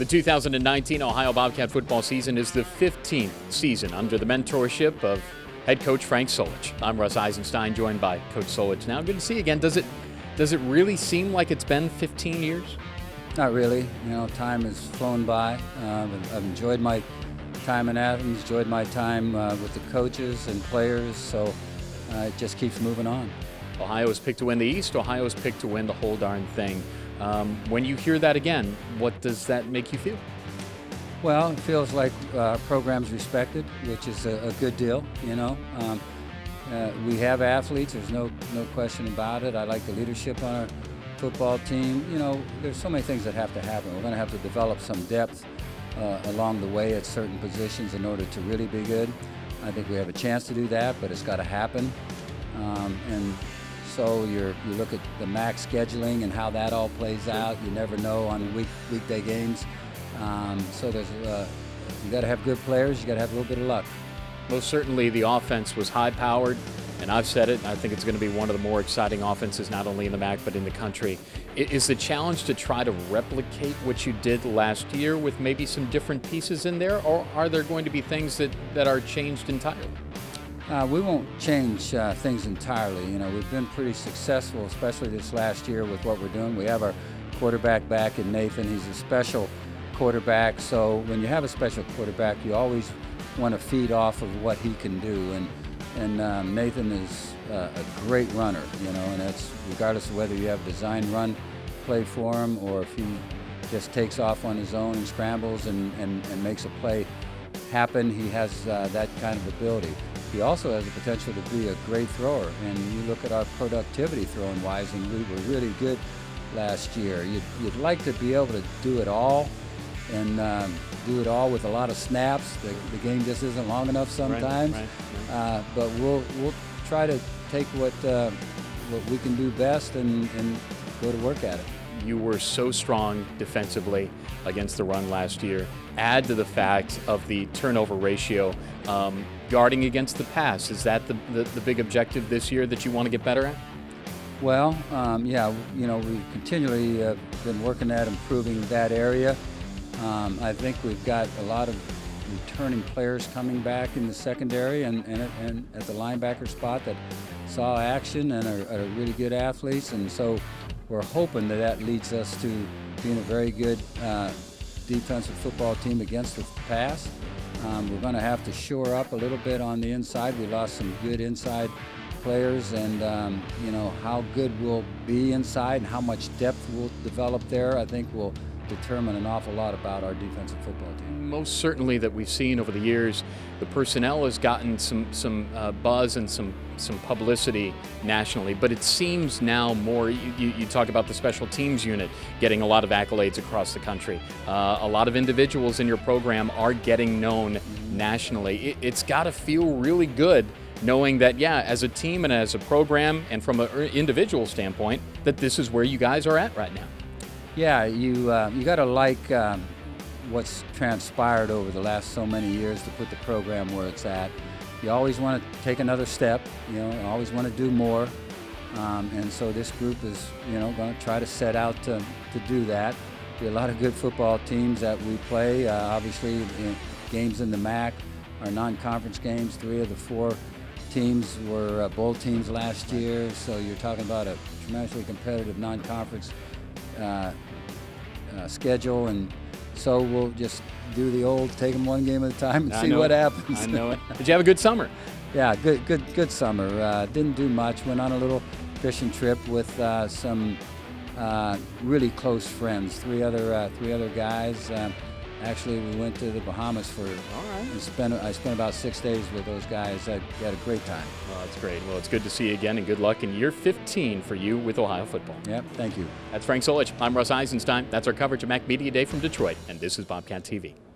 The 2019 Ohio Bobcat football season is the 15th season under the mentorship of head coach Frank Solich. I'm Russ Eisenstein, joined by Coach Solich. Now, good to see you again. Does it really seem like it's been 15 years? Not really. Time has flown by. I've enjoyed my time in Athens, enjoyed my time with the coaches and players, so it just keeps moving on. Ohio is picked to win the East. Ohio is picked to win the whole darn thing. When you hear that again, what does that make you feel? Well, it feels like our program's respected, which is a good deal. We have athletes. There's no question about it. I like the leadership on our football team. There's so many things that have to happen. We're going to have to develop some depth along the way at certain positions in order to really be good. I think we have a chance to do that, but it's got to happen. And so you look at the MAC scheduling and how that all plays out. You never know on weekday games. So you got to have good players. You got to have a little bit of luck. Most certainly, the offense was high-powered, and I've said it. I think it's going to be one of the more exciting offenses, not only in the MAC but in the country. Is the challenge to try to replicate what you did last year with maybe some different pieces in there, or are there going to be things that are changed entirely? We won't change things entirely. We've been pretty successful, especially this last year with what we're doing. We have our quarterback back in Nathan. He's a special quarterback. So when you have a special quarterback, you always want to feed off of what he can do. And Nathan is a great runner, and that's regardless of whether you have a design run play for him or if he just takes off on his own and scrambles and makes a play happen. He has that kind of ability. He also has the potential to be a great thrower, and you look at our productivity throwing-wise, and we were really good last year. You'd like to be able to do it all, and do it all with a lot of snaps. The game just isn't long enough sometimes. Right. But we'll try to take what we can do best and go to work at it. You were so strong defensively against the run last year. Add to the fact of the turnover ratio, guarding against the pass. Is that the big objective this year that you want to get better at? Well, yeah, we continually been working at improving that area. I think we've got a lot of returning players coming back in the secondary and at the linebacker spot that saw action and are really good athletes, and so we're hoping that leads us to being a very good defensive football team against the pass. We're going to have to shore up a little bit on the inside. We lost some good inside players, and how good we'll be inside and how much depth we'll develop there, I think will determine an awful lot about our defensive football team. Most certainly that we've seen over the years, the personnel has gotten some buzz and some publicity nationally, but it seems now more, you talk about the special teams unit getting a lot of accolades across the country. A lot of individuals in your program are getting known nationally. It's got to feel really good knowing that, yeah, as a team and as a program and from an individual standpoint, that this is where you guys are at right now. Yeah, you got to like what's transpired over the last so many years to put the program where it's at. You always want to take another step, always want to do more. And so this group is, going to try to set out to do that. There are a lot of good football teams that we play. Obviously, games in the MAC, our non-conference games, 3 of the 4 teams were bowl teams last year. So you're talking about a tremendously competitive non-conference schedule, and so we'll just do the old take them one game at a time and see what happens. I know it. Did you have a good summer? Yeah, good summer. Didn't do much. Went on a little fishing trip with some really close friends. Three other guys. Actually, we went to the Bahamas for. I spent about 6 days with those guys. I had a great time. Well, that's great. Well, it's good to see you again, and good luck in year 15 for you with Ohio football. Yep, thank you. That's Frank Solich. I'm Russ Eisenstein. That's our coverage of MAC Media Day from Detroit, and this is Bobcat TV.